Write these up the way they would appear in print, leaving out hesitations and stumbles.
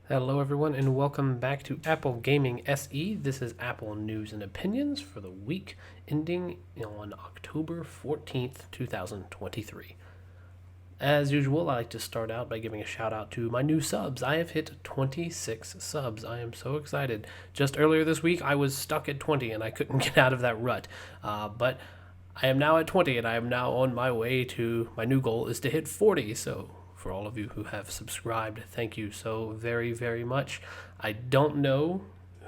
Hello everyone and welcome back to Apple Gaming SE. This is Apple News and Opinions for the week ending on October 14th, 2023. As usual, I like to start out by giving a shout out to my new subs. I have hit 26 subs. I am so excited. Just earlier this week, I was stuck at 20 and I couldn't get out of that rut. But I am now at 20 and I am now on my way to my new goal is to hit 40. So for all of you who have subscribed, thank you so very, very much. I don't know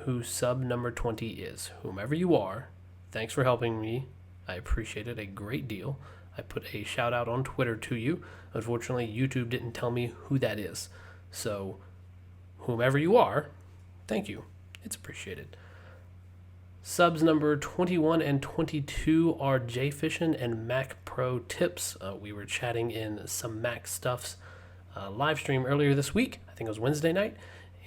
who sub number 20 is. Whomever you are, thanks for helping me. I appreciate it a great deal. I put a shout out on Twitter to you. Unfortunately, YouTube didn't tell me who that is. So, whomever you are, thank you. It's appreciated. Subs number 21 and 22 are JFishin and Mac Pro Tips. We were chatting in some Mac Stuff's live stream earlier this week. I think it was Wednesday night.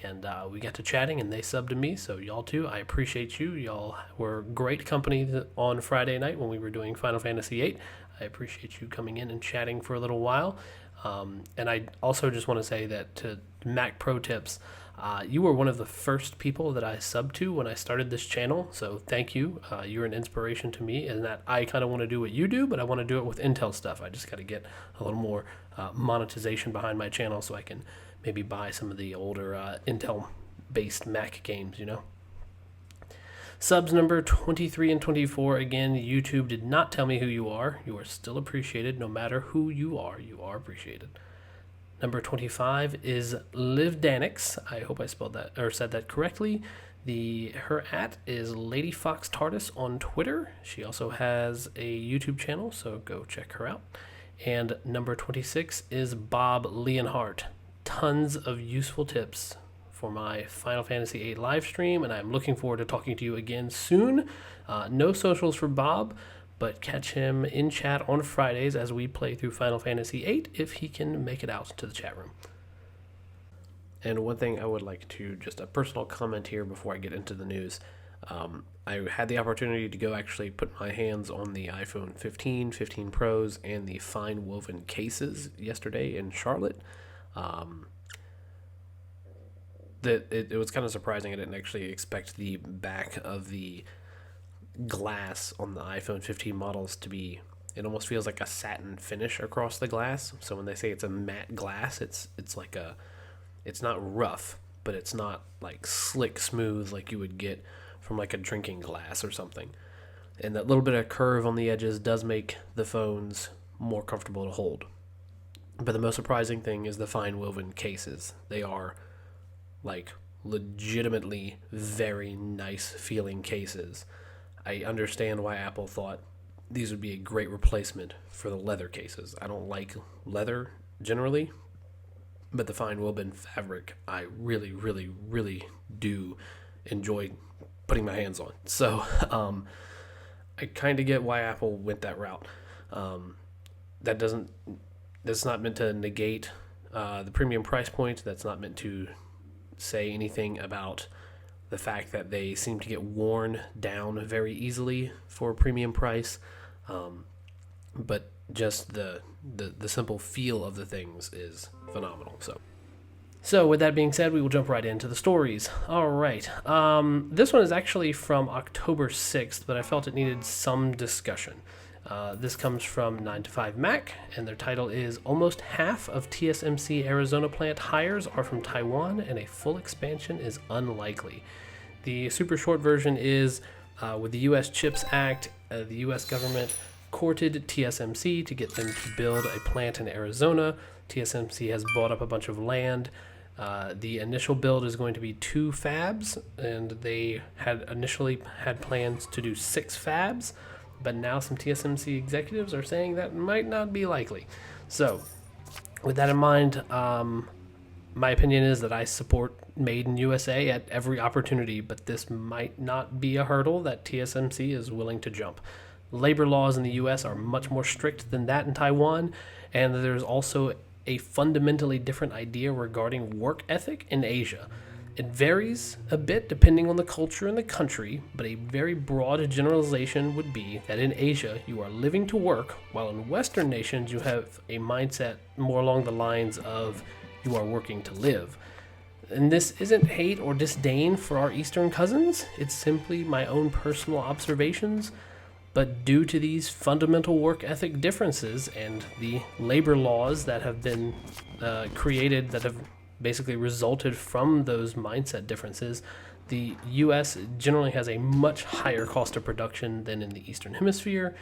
And we got to chatting and they subbed to me. So y'all too, I appreciate you. Y'all were great company on Friday night when we were doing Final Fantasy VIII. I appreciate you coming in and chatting for a little while. And I also just want to say that to Mac Pro Tips, you were one of the first people that I subbed to when I started this channel. So thank you. You're an inspiration to me in that I kind of want to do what you do, but I want to do it with Intel stuff. I just got to get a little more monetization behind my channel so I can maybe buy some of the older Intel-based Mac games, you know. Subs number 23 and 24, again, YouTube did not tell me who you are. You are still appreciated. No matter who you are appreciated. Number 25 is Liv Danix. I hope I spelled that or said that correctly. Her @ is Lady Fox TARDIS on Twitter. She also has a YouTube channel, so go check her out. And number 26 is Bob Leonhardt. Tons of useful tips for my Final Fantasy VIII live stream, and I'm looking forward to talking to you again soon. No socials for Bob, but catch him in chat on Fridays as we play through Final Fantasy VIII if he can make it out to the chat room. And one thing I would like to, just a personal comment here before I get into the news. I had the opportunity to go actually put my hands on the iPhone 15, 15 Pros, and the fine woven cases yesterday in Charlotte. It was kind of surprising. I didn't actually expect the back of the glass on the iPhone 15 models to be, it almost feels like a satin finish across the glass. So when they say it's a matte glass, it's like it's not rough, but it's not like slick smooth like you would get from like a drinking glass or something. And that little bit of curve on the edges does make the phones more comfortable to hold. But the most surprising thing is the fine woven cases. They are like legitimately very nice feeling cases. I understand why Apple thought these would be a great replacement for the leather cases. I don't like leather generally, but the fine woven fabric I really, really, really do enjoy putting my hands on. So I kind of get why Apple went that route. That's not meant to negate the premium price point. That's not meant to say anything about the fact that they seem to get worn down very easily for a premium price, but just the simple feel of the things is phenomenal. So with that being said, we will jump right into the stories. All right, this one is actually from October 6th, but I felt it needed some discussion. This comes from 9to5Mac, and their title is Almost Half of TSMC Arizona plant hires are from Taiwan, and a full expansion is unlikely. The super short version is, with the U.S. CHIPS Act, the U.S. government courted TSMC to get them to build a plant in Arizona. TSMC has bought up a bunch of land. The initial build is going to be 2 fabs, and they had initially had plans to do 6 fabs. But now some TSMC executives are saying that might not be likely. So, with that in mind, my opinion is that I support Made in USA at every opportunity, but this might not be a hurdle that TSMC is willing to jump. Labor laws in the US are much more strict than that in Taiwan, and there's also a fundamentally different idea regarding work ethic in Asia. It varies a bit depending on the culture and the country, but a very broad generalization would be that in Asia you are living to work, while in Western nations you have a mindset more along the lines of you are working to live. And this isn't hate or disdain for our Eastern cousins. It's simply my own personal observations. But due to these fundamental work ethic differences and the labor laws that have been created that have basically resulted from those mindset differences, the U.S. generally has a much higher cost of production than in the Eastern Hemisphere.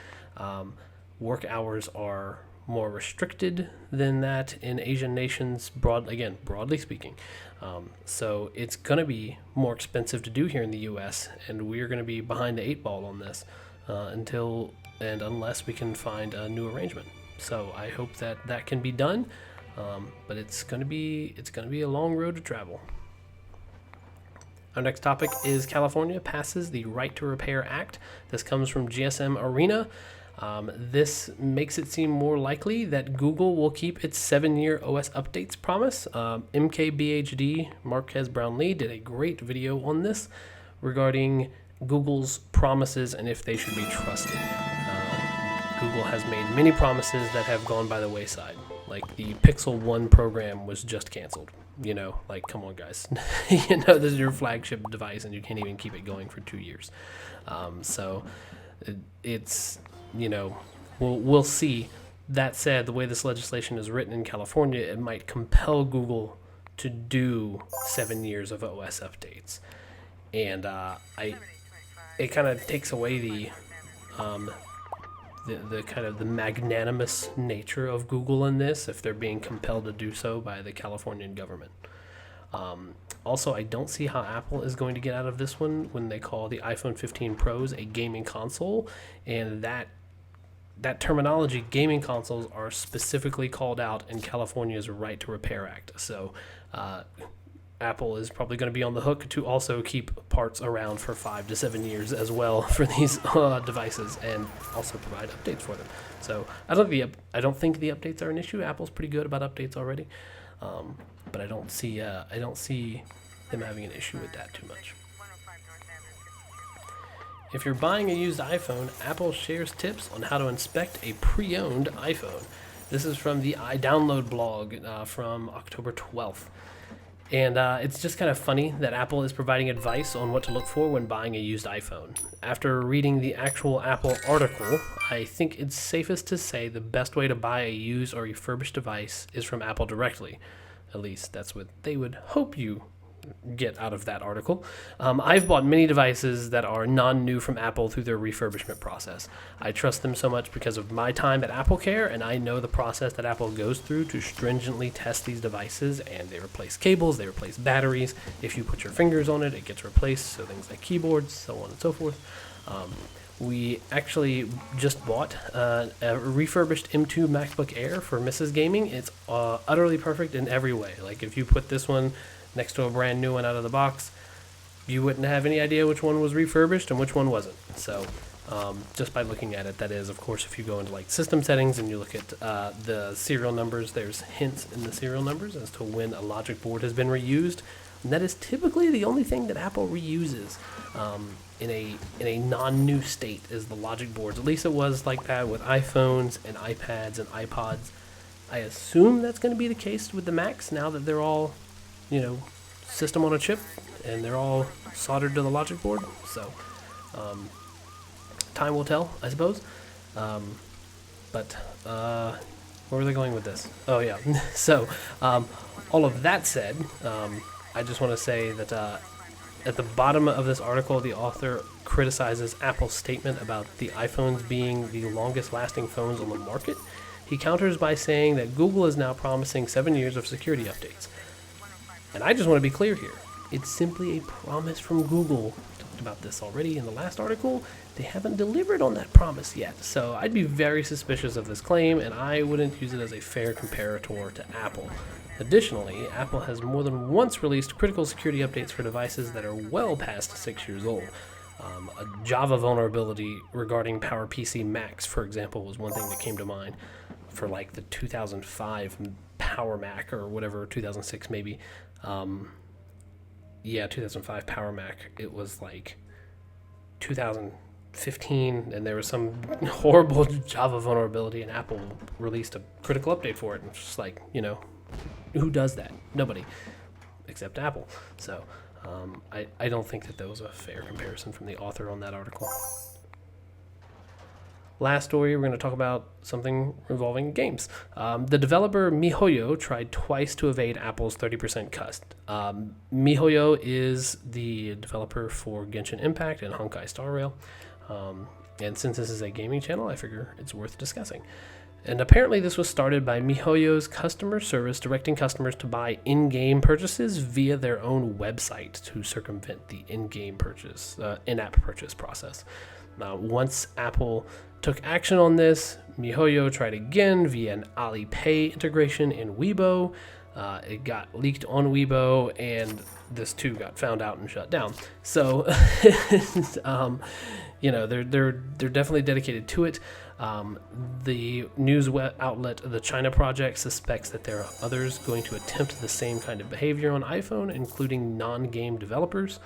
Work hours are more restricted than that in Asian nations, broadly speaking. So it's going to be more expensive to do here in the U.S., and we're going to be behind the 8 ball on this unless we can find a new arrangement. So I hope that can be done, but it's going to be a long road to travel. Our next topic is California passes the Right to Repair Act. This comes from GSM Arena. This makes it seem more likely that Google will keep its 7-year OS updates promise. MKBHD, Marquez Brownlee, did a great video on this regarding Google's promises and if they should be trusted. Google has made many promises that have gone by the wayside. Like the Pixel 1 program was just canceled. Come on, guys. This is your flagship device and you can't even keep it going for 2 years. It's, we'll see. That said, the way this legislation is written in California, it might compel Google to do 7 years of OS updates. And it kind of takes away the kind of the magnanimous nature of Google in this if they're being compelled to do so by the Californian government. Also, I don't see how Apple is going to get out of this one when they call the iPhone 15 Pros a gaming console, and that terminology, gaming consoles, are specifically called out in California's Right to Repair Act. So Apple is probably going to be on the hook to also keep parts around for 5 to 7 years as well for these devices, and also provide updates for them. So I don't think the updates are an issue. Apple's pretty good about updates already, but I don't see them having an issue with that too much. If you're buying a used iPhone, Apple shares tips on how to inspect a pre-owned iPhone. This is from the iDownload blog from October 12th. And it's just kind of funny that Apple is providing advice on what to look for when buying a used iPhone. After reading the actual Apple article, I think it's safest to say the best way to buy a used or refurbished device is from Apple directly. At least that's what they would hope you get out of that article. I've bought many devices that are non-new from Apple through their refurbishment process. I trust them so much because of my time at AppleCare, and I know the process that Apple goes through to stringently test these devices, and they replace cables, they replace batteries. If you put your fingers on it, it gets replaced, so things like keyboards, so on and so forth. We actually just bought a refurbished M2 MacBook Air for Mrs. Gaming. It's utterly perfect in every way. Like if you put this one next to a brand new one out of the box, you wouldn't have any idea which one was refurbished and which one wasn't. So just by looking at it, that is, of course, if you go into like system settings and you look at the serial numbers, there's hints in the serial numbers as to when a logic board has been reused. And that is typically the only thing that Apple reuses in a non-new state is the logic boards. At least it was like that with iPhones and iPads and iPods. I assume that's going to be the case with the Macs now that they're all, system on a chip and they're all soldered to the logic board. So time will tell, I suppose. But where were they going with this? Oh yeah. So all of that said, I just want to say that at the bottom of this article, the author criticizes Apple's statement about the iPhones being the longest lasting phones on the market. He counters by saying that Google is now promising 7 years of security updates. And I just want to be clear here. It's simply a promise from Google. We talked about this already in the last article. They haven't delivered on that promise yet. So I'd be very suspicious of this claim, and I wouldn't use it as a fair comparator to Apple. Additionally, Apple has more than once released critical security updates for devices that are well past 6 years old. A Java vulnerability regarding PowerPC Macs, for example, was one thing that came to mind for like the 2005 Power Mac or whatever, 2006 maybe. 2005 Power Mac. It was like 2015, and there was some horrible Java vulnerability, and Apple released a critical update for it. And it's just like, who does that? Nobody. except Apple. So I don't think that was a fair comparison from the author on that article. Last story, we're going to talk about something involving games. The developer miHoYo tried twice to evade Apple's 30% cut. miHoYo is the developer for Genshin Impact and Honkai Star Rail. And since this is a gaming channel, I figure it's worth discussing. And apparently this was started by miHoYo's customer service directing customers to buy in-game purchases via their own website to circumvent the in-app purchase process. Now, once Apple took action on this, miHoYo tried again via an Alipay integration in Weibo. It got leaked on Weibo, and this too got found out and shut down. So, they're definitely dedicated to it. The news outlet, the China Project, suspects that there are others going to attempt the same kind of behavior on iPhone, including non-game developers.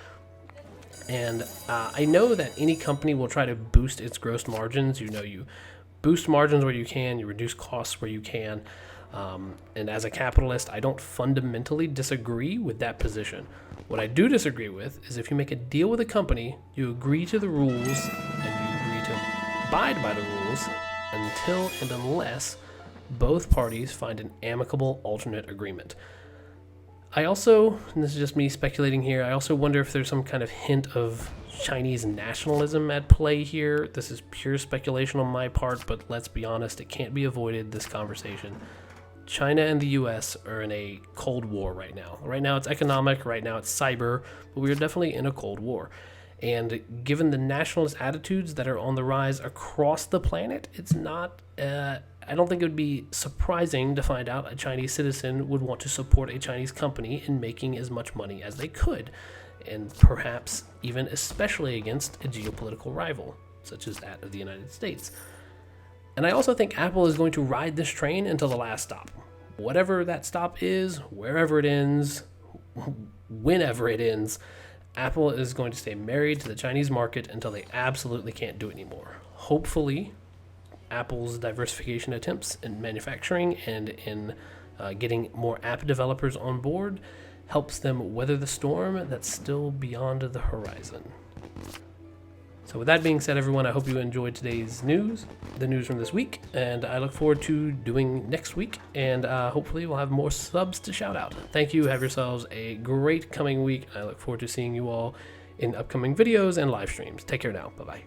And I know that any company will try to boost its gross margins. You boost margins where you can, you reduce costs where you can. And as a capitalist, I don't fundamentally disagree with that position. What I do disagree with is if you make a deal with a company, you agree to the rules and you agree to abide by the rules until and unless both parties find an amicable alternate agreement. I also, and this is just me speculating here, I also wonder if there's some kind of hint of Chinese nationalism at play here. This is pure speculation on my part, but let's be honest, it can't be avoided, this conversation. China and the US are in a Cold War right now. Right now it's economic, right now it's cyber, but we are definitely in a Cold War. And given the nationalist attitudes that are on the rise across the planet, it's not... I don't think it would be surprising to find out a Chinese citizen would want to support a Chinese company in making as much money as they could, and perhaps even especially against a geopolitical rival, such as that of the United States. And I also think Apple is going to ride this train until the last stop. Whatever that stop is, wherever it ends, whenever it ends, Apple is going to stay married to the Chinese market until they absolutely can't do it anymore. Hopefully, Apple's diversification attempts in manufacturing and in getting more app developers on board helps them weather the storm that's still beyond the horizon. So with that being said, everyone, I hope you enjoyed today's news, the news from this week, and I look forward to doing next week, and hopefully we'll have more subs to shout out. Thank you. Have yourselves a great coming week. I look forward to seeing you all in upcoming videos and live streams. Take care now. Bye-bye.